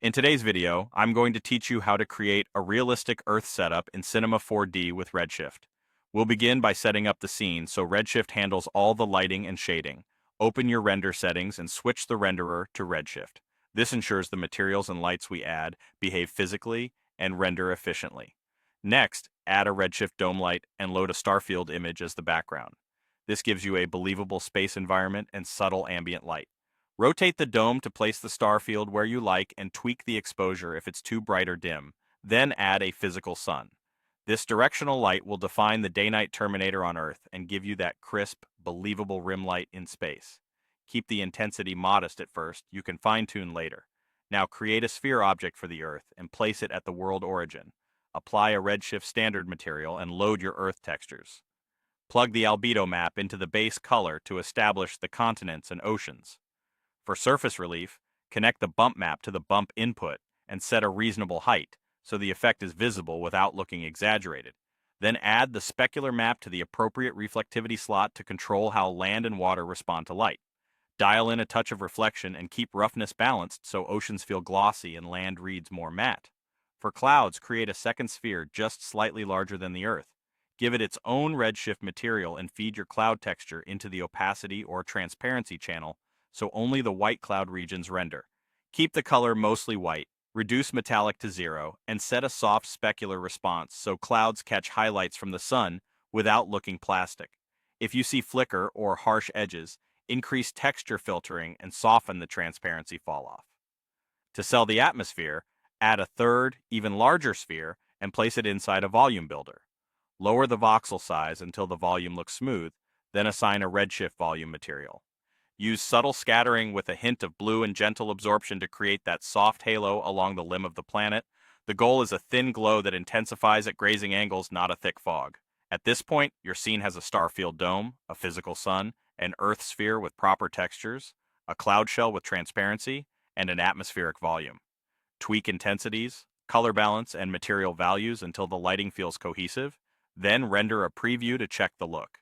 In today's video, I'm going to teach you how to create a realistic Earth setup in Cinema 4D with Redshift. We'll begin by setting up the scene so Redshift handles all the lighting and shading. Open your render settings and switch the renderer to Redshift. This ensures the materials and lights we add behave physically and render efficiently. Next, add a Redshift dome light and load a starfield image as the background. This gives you a believable space environment and subtle ambient light. Rotate the dome to place the star field where you like and tweak the exposure if it's too bright or dim. Then add a physical sun. This directional light will define the day-night terminator on Earth and give you that crisp, believable rim light in space. Keep the intensity modest at first, you can fine-tune later. Now create a sphere object for the Earth and place it at the world origin. Apply a Redshift standard material and load your Earth textures. Plug the albedo map into the base color to establish the continents and oceans. For surface relief, connect the bump map to the bump input and set a reasonable height so the effect is visible without looking exaggerated. Then add the specular map to the appropriate reflectivity slot to control how land and water respond to light. Dial in a touch of reflection and keep roughness balanced so oceans feel glossy and land reads more matte. For clouds, create a second sphere just slightly larger than the Earth. Give it its own redshift material and feed your cloud texture into the opacity or transparency channel so only the white cloud regions render. Keep the color mostly white, reduce metallic to 0, and set a soft specular response so clouds catch highlights from the sun without looking plastic. If you see flicker or harsh edges, increase texture filtering and soften the transparency falloff. To sell the atmosphere, add a third, even larger sphere and place it inside a volume builder. Lower the voxel size until the volume looks smooth, then assign a redshift volume material. Use subtle scattering with a hint of blue and gentle absorption to create that soft halo along the limb of the planet. The goal is a thin glow that intensifies at grazing angles, not a thick fog. At this point, your scene has a starfield dome, a physical sun, an Earth sphere with proper textures, a cloud shell with transparency, and an atmospheric volume. Tweak intensities, color balance, and material values until the lighting feels cohesive, then render a preview to check the look.